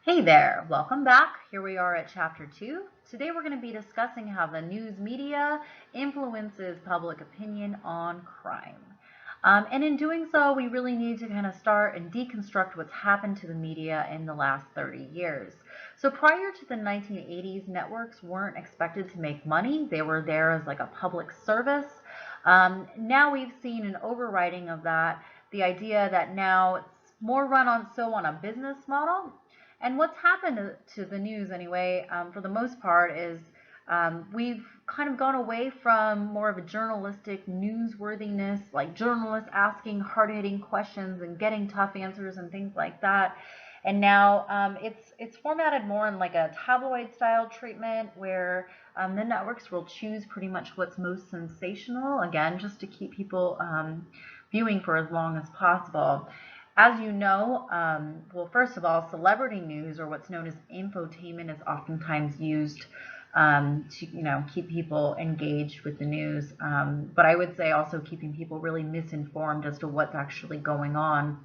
Hey there, welcome back. Here we are at chapter 2. Today we're going to be discussing how the news media influences public opinion on crime. And in doing so, we really need to kind of start and deconstruct what's happened to the media in the last 30 years. So prior to the 1980s, networks weren't expected to make money. They were there as like a public service. Now we've seen an overriding of that, the idea that now it's more run on a business model. And what's happened to the news anyway, for the most part, is we've kind of gone away from more of a journalistic newsworthiness, like journalists asking hard-hitting questions and getting tough answers and things like that. And now it's formatted more in like a tabloid style treatment where the networks will choose pretty much what's most sensational, again, just to keep people viewing for as long as possible. As you know, well, first of all, celebrity news, or what's known as infotainment, is oftentimes used to, keep people engaged with the news. But I would say also keeping people really misinformed as to what's actually going on.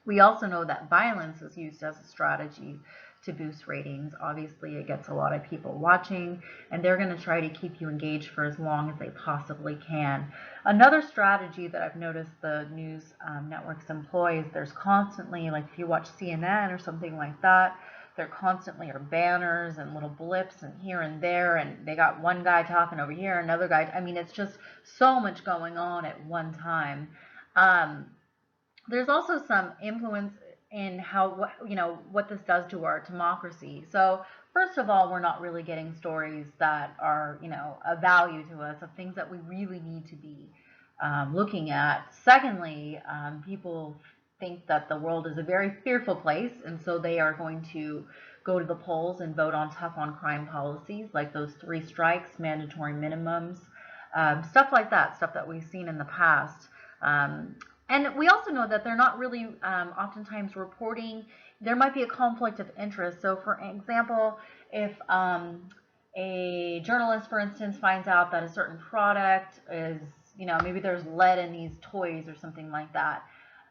We also know that violence is used as a strategy to boost ratings. Obviously, it gets a lot of people watching, and they're going to try to keep you engaged for as long as they possibly can. Another strategy that I've noticed the news networks employ is there's constantly, like if you watch CNN or something like that, there constantly are banners and little blips and here and there, and they got one guy talking over here, another guy. I mean, it's just so much going on at one time. There's also some influence in how what this does to our democracy. So first of all, we're not really getting stories that are of value to us, of things that we really need to be looking at. Secondly, people think that the world is a very fearful place, and so they are going to go to the polls and vote on tough on crime policies like those 3 strikes, mandatory minimums, stuff like that, stuff that we've seen in the past. And we also know that they're not really oftentimes reporting. There might be a conflict of interest. So for example, if a journalist, for instance, finds out that a certain product is, maybe there's lead in these toys or something like that,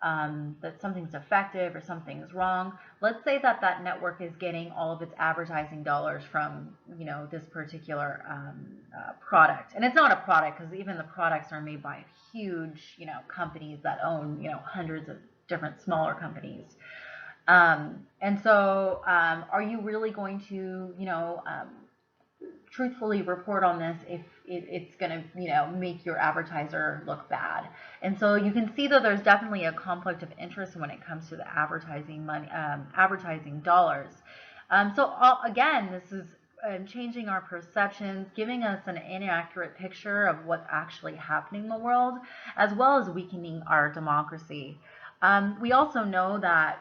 that something's defective or something's wrong. Let's say that that network is getting all of its advertising dollars from, this particular product. And it's not a product, because even the products are made by huge, companies that own, hundreds of different smaller companies. And so are you really going to, truthfully report on this if it's going to, make your advertiser look bad? And so you can see that there's definitely a conflict of interest when it comes to the advertising money, advertising dollars. Again, this is changing our perceptions, giving us an inaccurate picture of what's actually happening in the world, as well as weakening our democracy. We also know that,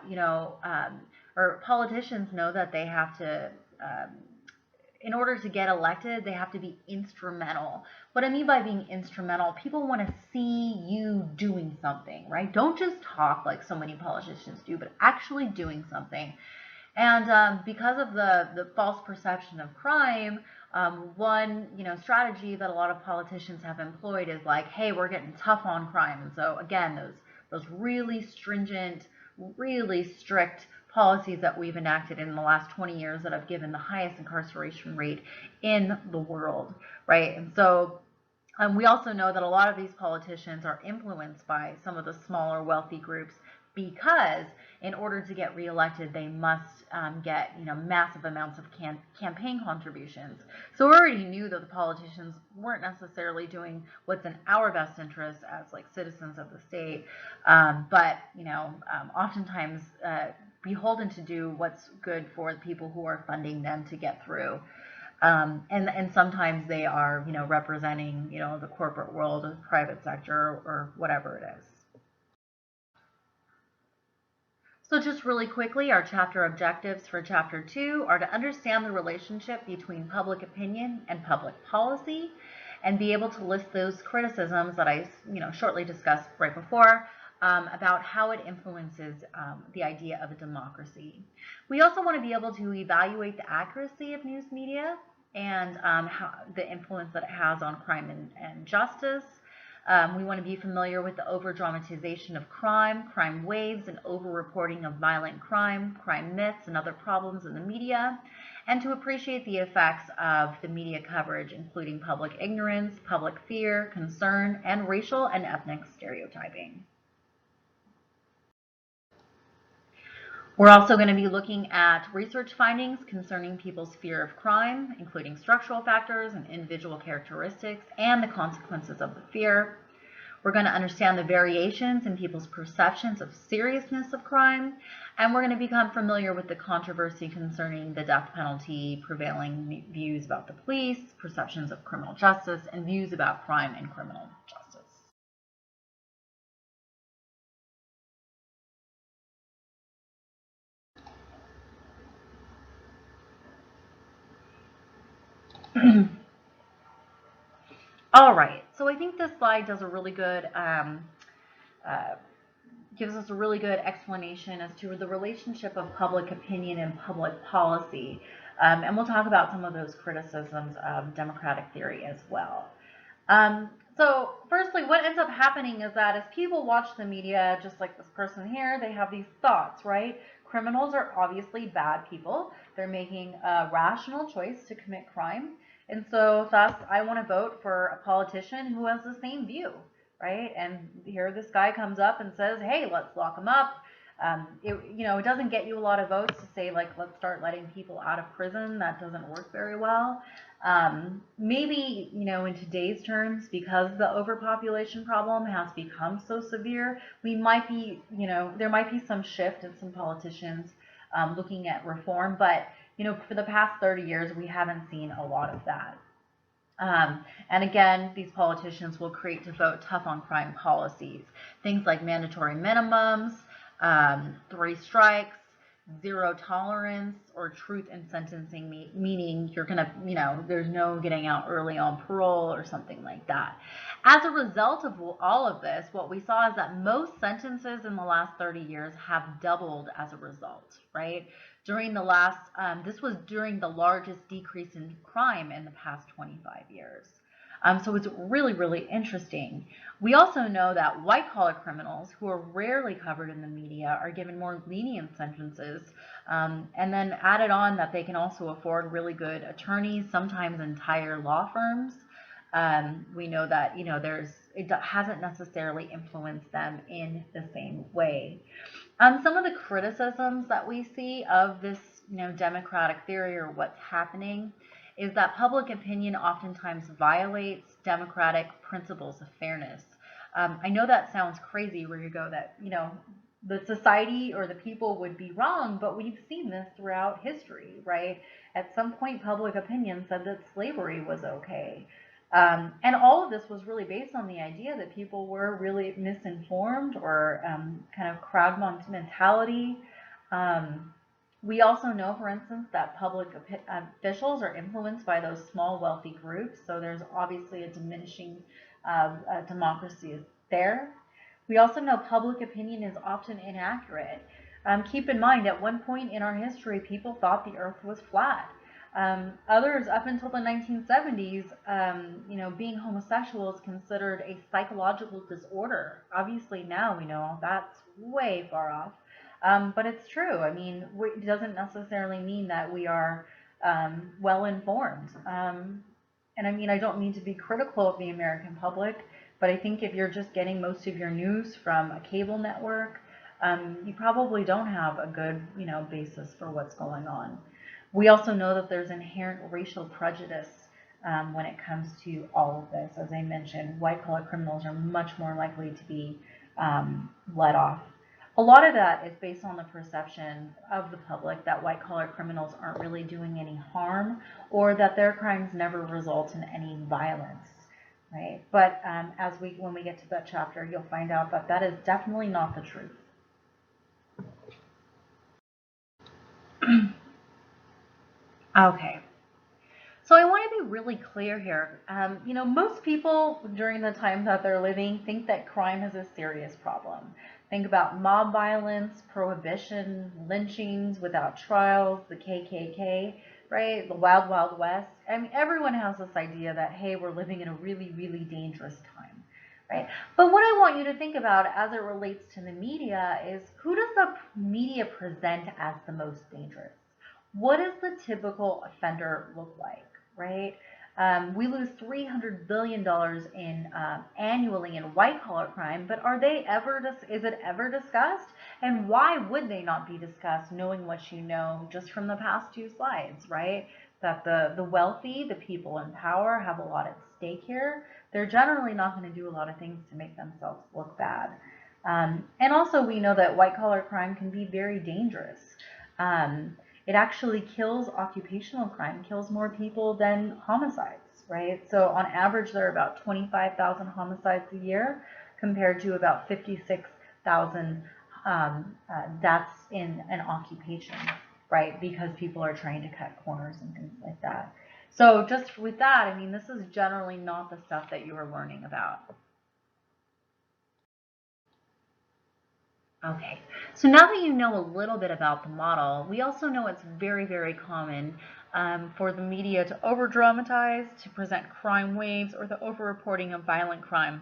or politicians know that they have to in order to get elected, they have to be instrumental. What I mean by being instrumental, people want to see you doing something, right? Don't just talk like so many politicians do, but actually doing something. And because of the false perception of crime, one strategy that a lot of politicians have employed is like, hey, we're getting tough on crime. And so again, those really stringent, really strict policies that we've enacted in the last 20 years that have given the highest incarceration rate in the world, right? And so we also know that a lot of these politicians are influenced by some of the smaller wealthy groups, because in order to get reelected, they must get massive amounts of campaign contributions. So we already knew that the politicians weren't necessarily doing what's in our best interest as like citizens of the state, but oftentimes beholden to do what's good for the people who are funding them to get through. And sometimes they are, representing, the corporate world or the private sector or whatever it is. So just really quickly, our chapter objectives for chapter 2 are to understand the relationship between public opinion and public policy, and be able to list those criticisms that I, shortly discussed right before, about how it influences the idea of a democracy. We also want to be able to evaluate the accuracy of news media and how the influence that it has on crime and justice. We want to be familiar with the over-dramatization of crime, crime waves, and over-reporting of violent crime, crime myths, and other problems in the media, and to appreciate the effects of the media coverage, including public ignorance, public fear, concern, and racial and ethnic stereotyping. We're also going to be looking at research findings concerning people's fear of crime, including structural factors and individual characteristics and the consequences of the fear. We're going to understand the variations in people's perceptions of seriousness of crime, and we're going to become familiar with the controversy concerning the death penalty, prevailing views about the police, perceptions of criminal justice, and views about crime and criminal justice. All right, so I think this slide does a really good gives us a really good explanation as to the relationship of public opinion and public policy. And we'll talk about some of those criticisms of democratic theory as well. So firstly, what ends up happening is that as people watch the media, just like this person here, they have these thoughts, right? Criminals are obviously bad people. They're making a rational choice to commit crime. And so thus, I want to vote for a politician who has the same view, right? And here this guy comes up and says, hey, let's lock him up. It doesn't get you a lot of votes to say, like, let's start letting people out of prison. That doesn't work very well. Maybe, in today's terms, because the overpopulation problem has become so severe, we might be, there might be some shift in some politicians looking at reform. But, for the past 30 years, we haven't seen a lot of that. And again, these politicians will create to vote tough on crime policies. Things like mandatory minimums, 3 strikes, 0 tolerance, or truth in sentencing, meaning you're going to, there's no getting out early on parole or something like that. As a result of all of this, what we saw is that most sentences in the last 30 years have doubled as a result, right? During the last, this was during the largest decrease in crime in the past 25 years. So it's really, really interesting. We also know that white-collar criminals, who are rarely covered in the media, are given more lenient sentences, and then added on that they can also afford really good attorneys, sometimes entire law firms. We know that it hasn't necessarily influenced them in the same way. Some of the criticisms that we see of this, democratic theory or what's happening is that public opinion oftentimes violates democratic principles of fairness. I know that sounds crazy where you go that, the society or the people would be wrong, but we've seen this throughout history, right? At some point, public opinion said that slavery was okay. And all of this was really based on the idea that people were really misinformed or kind of crowd mentality. We also know, for instance, that public officials are influenced by those small wealthy groups, so there's obviously a diminishing democracy there. We also know public opinion is often inaccurate. Keep in mind, at one point in our history, people thought the earth was flat. Others, up until the 1970s, being homosexual is considered a psychological disorder. Obviously, now we know that's way far off. But it's true. I mean, it doesn't necessarily mean that we are well informed. And I mean, I don't mean to be critical of the American public, but I think if you're just getting most of your news from a cable network, you probably don't have a good, basis for what's going on. We also know that there's inherent racial prejudice when it comes to all of this. As I mentioned, white-collar criminals are much more likely to be let off. A lot of that is based on the perception of the public that white-collar criminals aren't really doing any harm, or that their crimes never result in any violence, right? But when we get to that chapter, you'll find out that that is definitely not the truth. Okay. So I want to be really clear here. Most people during the time that they're living think that crime is a serious problem. Think about mob violence, prohibition, lynchings without trials, the KKK, right? The Wild Wild West. I mean, everyone has this idea that, hey, we're living in a really, really dangerous time, right? But what I want you to think about as it relates to the media is, who does the media present as the most dangerous? What does the typical offender look like, right? We lose $300 billion in annually in white-collar crime, but are they ever? Is it ever discussed? And why would they not be discussed, knowing what you know just from the past two slides, right? That the wealthy, the people in power, have a lot at stake here. They're generally not going to do a lot of things to make themselves look bad. And also, we know that white-collar crime can be very dangerous. It actually kills, occupational crime kills more people than homicides, right? So on average, there are about 25,000 homicides a year compared to about 56,000 deaths in an occupation, right? Because people are trying to cut corners and things like that. So just with that, I mean, this is generally not the stuff that you are learning about. Okay, so now that you know a little bit about the model, we also know it's very, very common for the media to over-dramatize, to present crime waves, or the over-reporting of violent crime.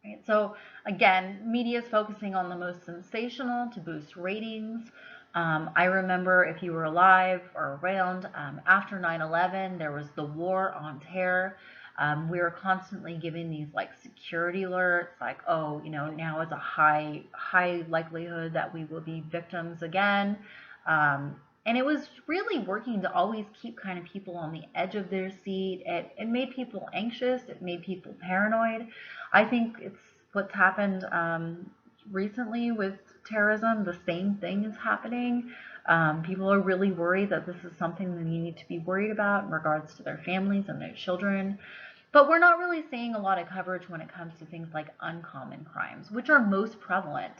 Right? So again, media is focusing on the most sensational to boost ratings. I remember, if you were alive or around, after 9/11, there was the war on terror. We were constantly given these like security alerts, like, oh, you know, now is a high likelihood that we will be victims again. And it was really working to always keep kind of people on the edge of their seat. It made people anxious. It made people paranoid. I think it's what's happened recently with terrorism. The same thing is happening. People are really worried that this is something that you need to be worried about in regards to their families and their children. But we're not really seeing a lot of coverage when it comes to things like uncommon crimes, which are most prevalent.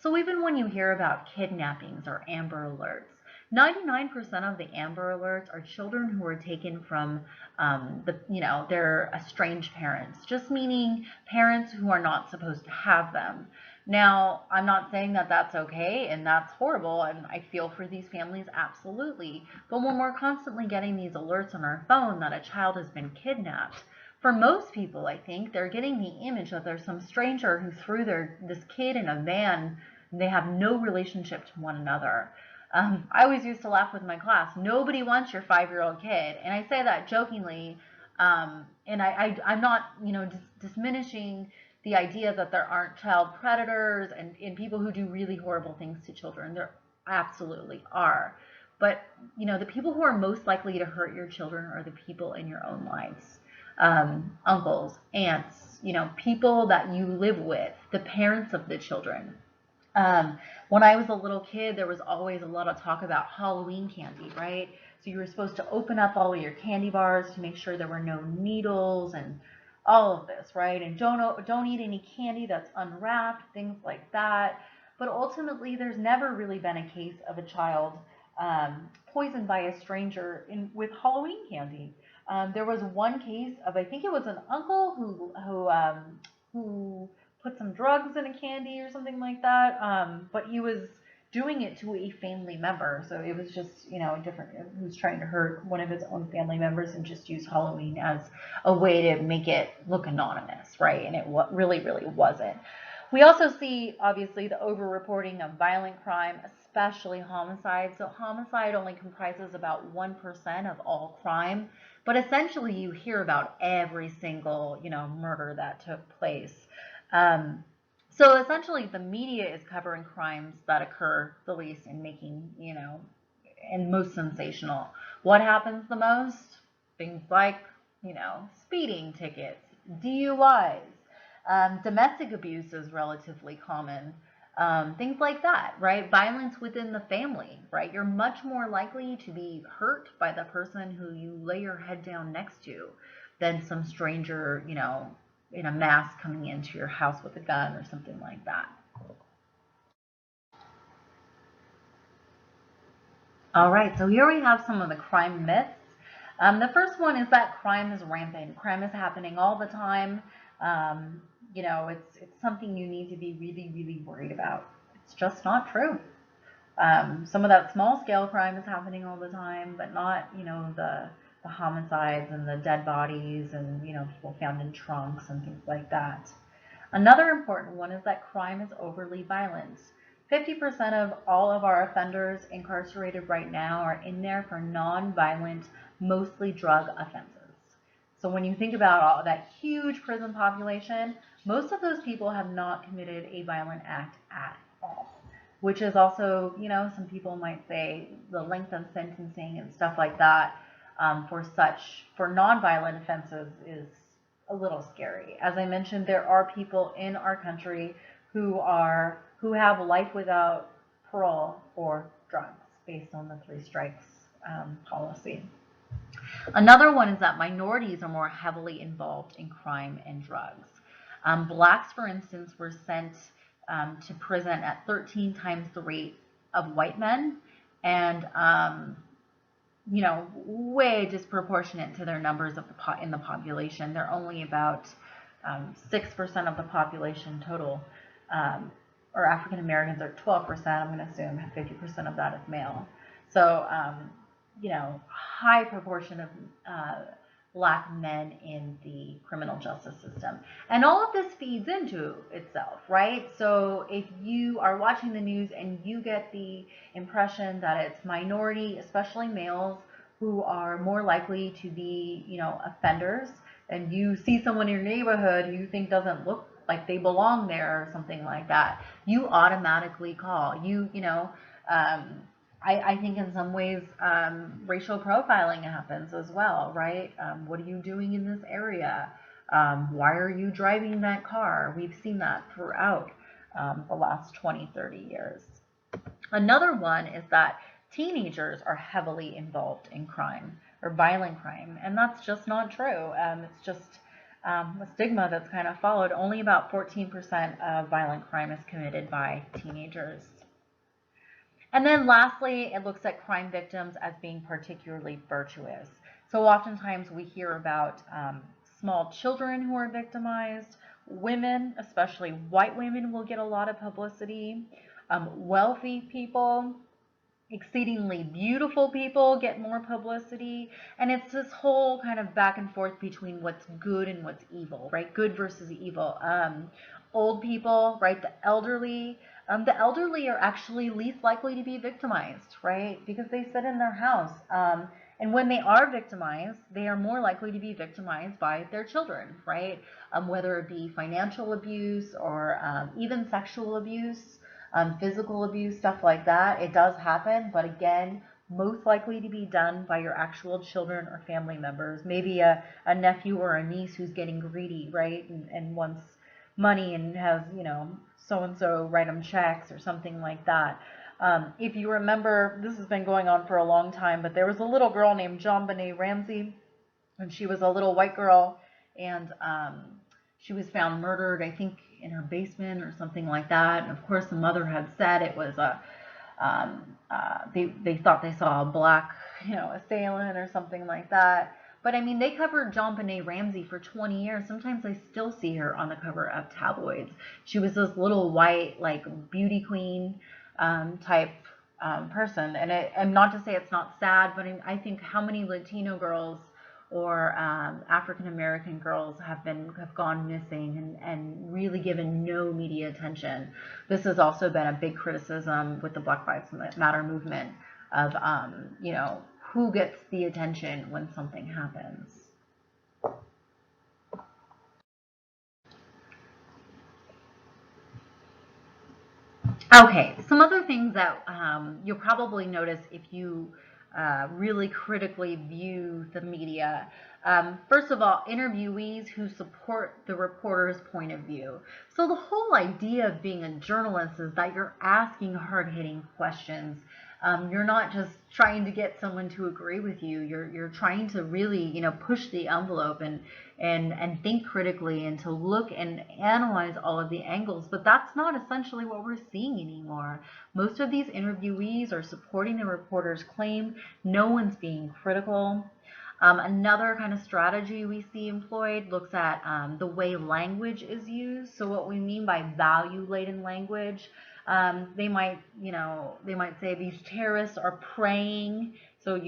So even when you hear about kidnappings or Amber Alerts, 99% of the Amber Alerts are children who are taken from their estranged parents, just meaning parents who are not supposed to have them. Now, I'm not saying that that's okay and that's horrible, and I feel for these families, absolutely. But when we're constantly getting these alerts on our phone that a child has been kidnapped, for most people, I think, they're getting the image that there's some stranger who threw this kid in a van, and they have no relationship to one another. I always used to laugh with my class. Nobody wants your 5-year-old kid, and I say that jokingly. And I'm not, diminishing the idea that there aren't child predators and people who do really horrible things to children. There absolutely are. But, the people who are most likely to hurt your children are the people in your own lives. Uncles, aunts, people that you live with, the parents of the children. When I was a little kid, there was always a lot of talk about Halloween candy, right? So you were supposed to open up all of your candy bars to make sure there were no needles and all of this, right? And don't eat any candy that's unwrapped, things like that. But ultimately, there's never really been a case of a child poisoned by a stranger with Halloween candy. There was one case of, I think it was an uncle who put some drugs in a candy or something like that. But he was doing it to a family member. So it was just, different. He was trying to hurt one of his own family members and just use Halloween as a way to make it look anonymous, right? And it really, really wasn't. We also see, obviously, the over-reporting of violent crime, especially homicide. So homicide only comprises about 1% of all crime, but essentially you hear about every single, murder that took place. So essentially, the media is covering crimes that occur the least and making, and most sensational. What happens the most? Things like, speeding tickets, DUIs, domestic abuse is relatively common. Things like that, right? Violence within the family, right? You're much more likely to be hurt by the person who you lay your head down next to than some stranger, in a mask coming into your house with a gun or something like that. All right, so here we have some of the crime myths. The first one is that crime is rampant. Crime is happening all the time. It's something you need to be really, really worried about. It's just not true. Some of that small scale crime is happening all the time, but not, the homicides and the dead bodies and, people found in trunks and things like that. Another important one is that crime is overly violent. 50% of all of our offenders incarcerated right now are in there for non-violent, mostly drug offenses. So when you think about all that huge prison population, most of those people have not committed a violent act at all, which is also, some people might say the length of sentencing and stuff like that for nonviolent offenses is a little scary. As I mentioned, there are people in our country who have life without parole for drugs based on the three strikes policy. Another one is that minorities are more heavily involved in crime and drugs. Blacks, for instance, were sent to prison at 13 times the rate of white men, and way disproportionate to their numbers in the population. They're only about 6% of the population total, or African Americans are 12%. I'm going to assume 50% of that is male. So, high proportion of black men in the criminal justice system. And all of this feeds into itself, right? So if you are watching the news and you get the impression that it's minority, especially males, who are more likely to be, offenders, and you see someone in your neighborhood who you think doesn't look like they belong there or something like that, you automatically call. I think in some ways racial profiling happens as well, right? What are you doing in this area? Why are you driving that car? We've seen that throughout the last 20, 30 years. Another one is that teenagers are heavily involved in crime or violent crime, and that's just not true. It's just a stigma that's kind of followed. Only about 14% of violent crime is committed by teenagers. And then lastly, it looks at crime victims as being particularly virtuous. So oftentimes we hear about small children who are victimized. Women, especially white women, will get a lot of publicity. Wealthy people, exceedingly beautiful people get more publicity. And it's this whole kind of back and forth between what's good and what's evil, right? Good versus evil. Old people, right? The elderly are actually least likely to be victimized, right? Because they sit in their house. And when they are victimized, they are more likely to be victimized by their children, right? Whether it be financial abuse or even sexual abuse, physical abuse, stuff like that. It does happen, but again, most likely to be done by your actual children or family members. Maybe a nephew or a niece who's getting greedy, right? And wants money and has, so-and-so write them checks or something like that. If you remember, this has been going on for a long time, but there was a little girl named JonBenet Ramsey, and she was a little white girl, and she was found murdered, I think, in her basement or something like that. And of course, the mother had said it was they thought they saw a black, assailant or something like that. But I mean, they covered JonBenet Ramsey for 20 years. Sometimes I still see her on the cover of tabloids. She was this little white, like, beauty queen type person. And not to say it's not sad, but I think how many Latino girls or African American girls have gone missing and really given no media attention. This has also been a big criticism with the Black Lives Matter movement of who gets the attention when something happens. Okay, some other things that you'll probably notice if you really critically view the media. First of all, interviewees who support the reporter's point of view. So the whole idea of being a journalist is that you're asking hard-hitting questions. You're not just trying to get someone to agree with you. You're trying to really, push the envelope and think critically and to look and analyze all of the angles. But that's not essentially what we're seeing anymore. Most of these interviewees are supporting the reporter's claim. No one's being critical. Another kind of strategy we see employed looks at the way language is used. So what we mean by value-laden language, they might say these terrorists are preying. So,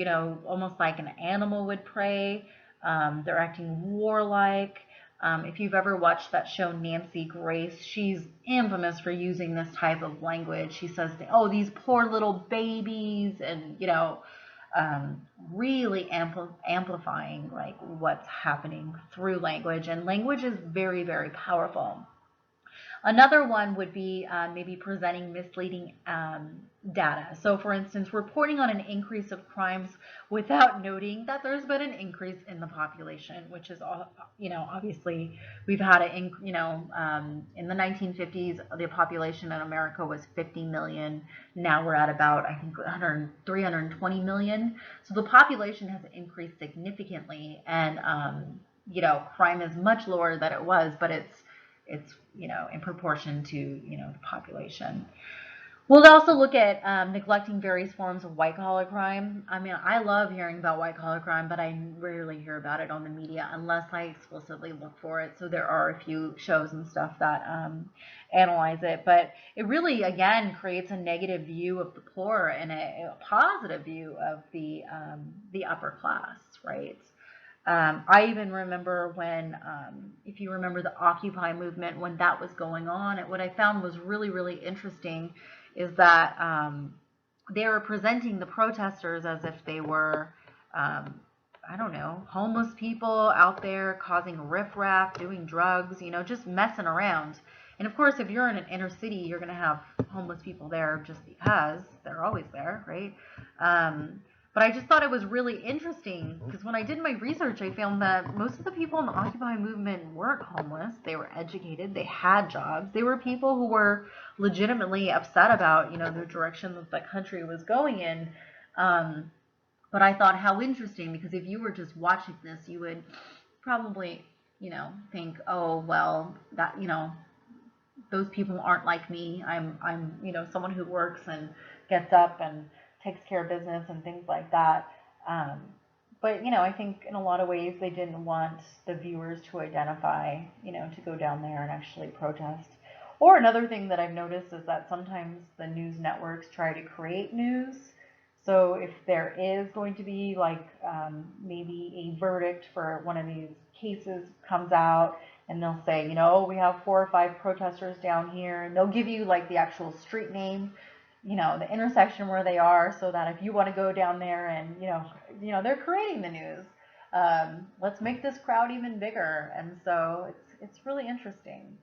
almost like an animal would prey. They're acting warlike. If you've ever watched that show Nancy Grace, she's infamous for using this type of language. She says, "Oh, these poor little babies," and really amplifying like what's happening through language. And language is very, very powerful. Another one would be maybe presenting misleading data. So for instance, reporting on an increase of crimes without noting that there's been an increase in the population, which is, obviously we've had in the 1950s, the population in America was 50 million. Now we're at about, I think, 320 million. So the population has increased significantly, and crime is much lower than it was, but it's in proportion to the population. We'll also look at neglecting various forms of white-collar crime. I mean, I love hearing about white-collar crime, but I rarely hear about it on the media unless I explicitly look for it. So there are a few shows and stuff that analyze it, but it really, again, creates a negative view of the poor and a positive view of the upper class, right? I even remember when, if you remember the Occupy movement, when that was going on, what I found was really, really interesting is that they were presenting the protesters as if they were, I don't know, homeless people out there causing riffraff, doing drugs, just messing around. And of course, if you're in an inner city, you're going to have homeless people there just because they're always there, right? But I just thought it was really interesting because when I did my research, I found that most of the people in the Occupy movement weren't homeless. They were educated. They had jobs. They were people who were legitimately upset about, the direction that the country was going in. But I thought how interesting, because if you were just watching this, you would probably, think, oh, well, that, those people aren't like me. I'm someone who works and gets up and takes care of business and things like that. But I think in a lot of ways they didn't want the viewers to identify, to go down there and actually protest. Or another thing that I've noticed is that sometimes the news networks try to create news. So if there is going to be like maybe a verdict for one of these cases comes out, and they'll say, we have 4 or 5 protesters down here, and they'll give you like the actual street name, the intersection where they are, so that if you want to go down there and, they're creating the news. Let's make this crowd even bigger. And so it's really interesting.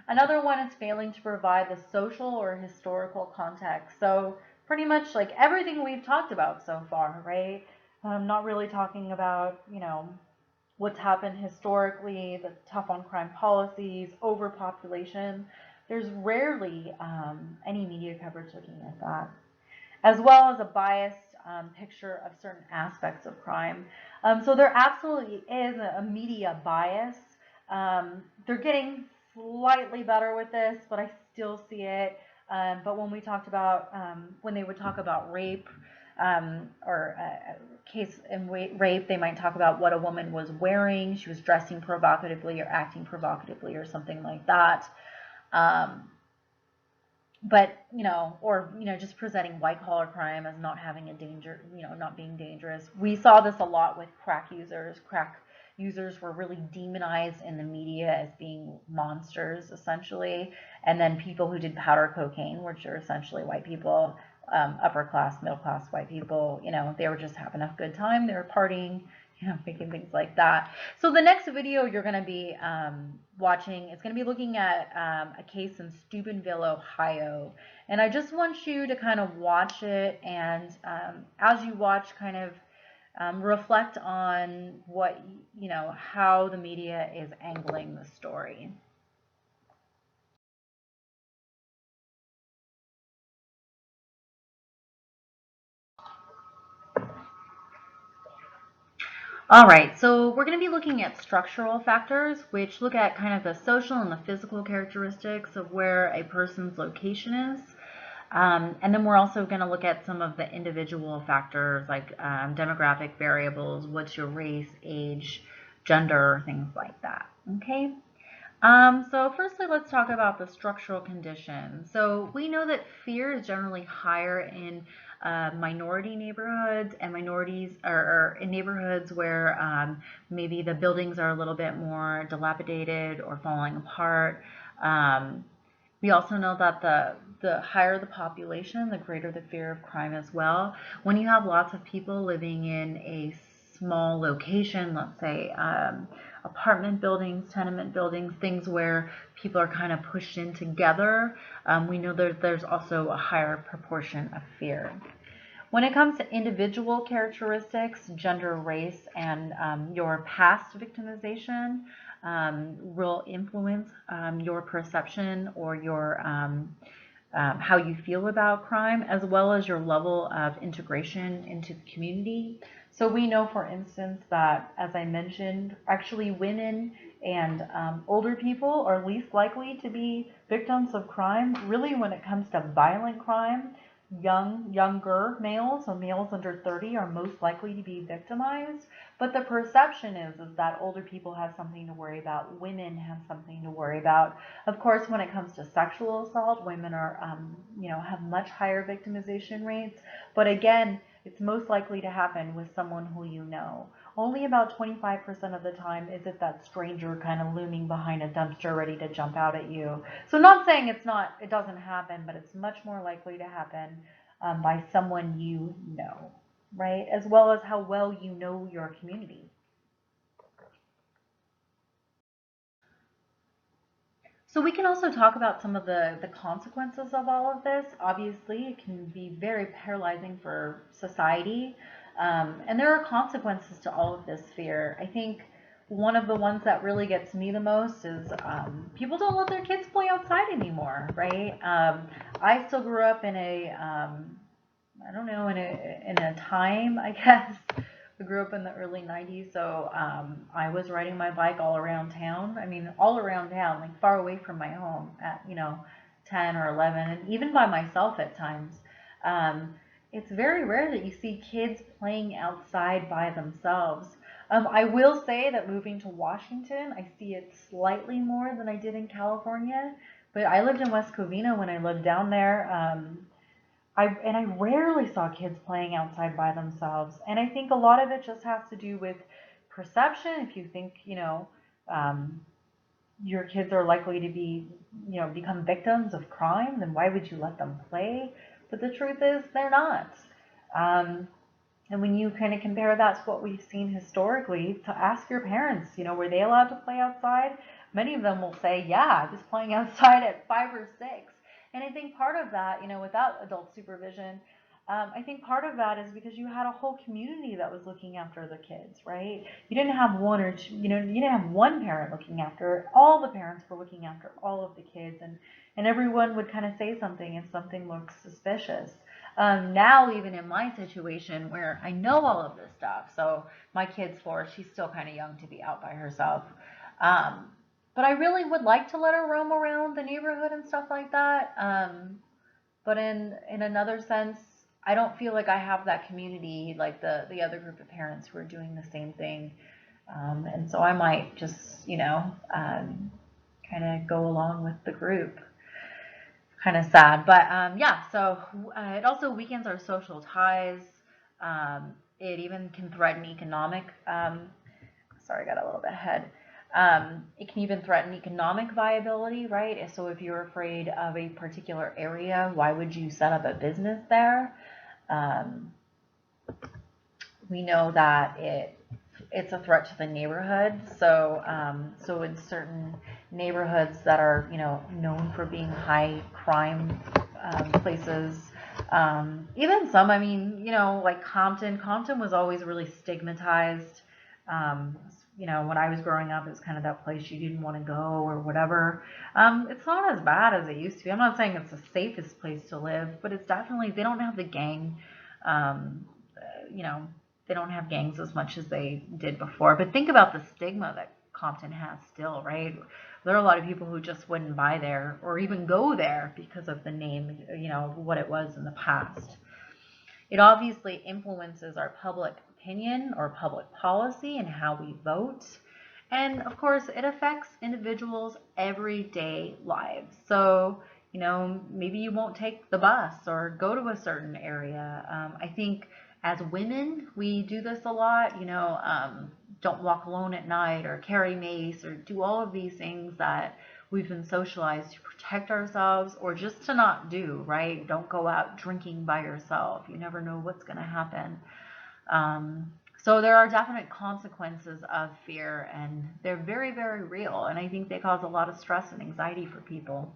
Another one is failing to provide the social or historical context. So pretty much like everything we've talked about so far, right? Not really talking about, what's happened historically, the tough on crime policies, overpopulation. There's rarely any media coverage looking at that, as well as a biased picture of certain aspects of crime. So there absolutely is a media bias. They're getting slightly better with this, but I still see it. But when we talked about, when they would talk about rape, or case in rape, they might talk about what a woman was wearing. She was dressing provocatively or acting provocatively or something like that. But, or, just presenting white-collar crime as not having a danger, not being dangerous. We saw this a lot with crack users. Crack users were really demonized in the media as being monsters, essentially. And then people who did powder cocaine, which are essentially white people, upper class, middle class white people, they were just having a good time. They were partying, making things like that. So the next video you're going to be watching is going to be looking at a case in Steubenville, Ohio. And I just want you to kind of watch it, and as you watch, kind of reflect on what, how the media is angling the story. All right, so we're going to be looking at structural factors, which look at kind of the social and the physical characteristics of where a person's location is. And then we're also going to look at some of the individual factors like demographic variables, what's your race, age, gender, things like that. Okay. So firstly, let's talk about the structural conditions. So we know that fear is generally higher in minority neighborhoods and minorities or in neighborhoods where maybe the buildings are a little bit more dilapidated or falling apart. Um, we also know that the higher the population, the greater the fear of crime as well. When you have lots of people living in a small location, let's say apartment buildings, tenement buildings, things where people are kind of pushed in together, we know there's also a higher proportion of fear. When it comes to individual characteristics, gender, race, and your past victimization will influence your perception or your how you feel about crime, as well as your level of integration into the community. So we know, for instance, that, as I mentioned, actually women and older people are least likely to be victims of crime. Really, when it comes to violent crime, younger males, so males under 30, are most likely to be victimized. But the perception is that older people have something to worry about, women have something to worry about. Of course, when it comes to sexual assault, women are, have much higher victimization rates. But again, it's most likely to happen with someone who you know. Only about 25% of the time is it that stranger kind of looming behind a dumpster ready to jump out at you. So not saying it doesn't happen, but it's much more likely to happen by someone you know, right? As well as how well you know your community. So we can also talk about some of the consequences of all of this. Obviously, it can be very paralyzing for society. And there are consequences to all of this fear. I think one of the ones that really gets me the most is people don't let their kids play outside anymore, right? I still grew up in I don't know, in a time, I guess. I grew up in the early 90s, so I was riding my bike all around town. I mean, all around town, like far away from my home at, 10 or 11, and even by myself at times. Um, it's very rare that you see kids playing outside by themselves. I will say that moving to Washington, I see it slightly more than I did in California. But I lived in West Covina when I lived down there. I rarely saw kids playing outside by themselves, and I think a lot of it just has to do with perception. If you think, um, your kids are likely to be, become victims of crime, then why would you let them play? But the truth is, they're not. Um, and when you kind of compare that to what we've seen historically, to ask your parents, were they allowed to play outside? Many of them will say, yeah, I was playing outside at 5 or 6. And I think part of that, without adult supervision, I think part of that is because you had a whole community that was looking after the kids, right? You didn't have one or two, you didn't have one parent looking after it. All the parents were looking after all of the kids, and everyone would kind of say something if something looked suspicious. Now, even in my situation where I know all of this stuff, so my kid's 4, she's still kind of young to be out by herself. Um, but I really would like to let her roam around the neighborhood and stuff like that. But in another sense, I don't feel like I have that community like the other group of parents who are doing the same thing. And so I might just, kind of go along with the group. Kind of sad, but yeah. So it also weakens our social ties. It even can threaten economic. Sorry, I got a little bit ahead. It can even threaten economic viability, right? So if you're afraid of a particular area, why would you set up a business there? Um, we know that it's a threat to the neighborhood. So in certain neighborhoods that are known for being high crime places, even some, I mean, like Compton. Compton was always really stigmatized. Um, when I was growing up, it was kind of that place you didn't want to go or whatever. It's not as bad as it used to be. I'm not saying it's the safest place to live, but it's definitely, they don't have the gang. Um, you know, they don't have gangs as much as they did before. But think about the stigma that Compton has still, right? There are a lot of people who just wouldn't buy there or even go there because of the name, what it was in the past. It obviously influences our public opinion or public policy and how we vote. And of course, it affects individuals' everyday lives. So You know, maybe you won't take the bus or go to a certain area. I think as women, we do this a lot, you know, don't walk alone at night or carry mace or do all of these things that we've been socialized to protect ourselves or just to not do, right? Don't go out drinking by yourself. You never know what's going to happen. Um, so there are definite consequences of fear, and they're very, very real. And I think they cause a lot of stress and anxiety for people.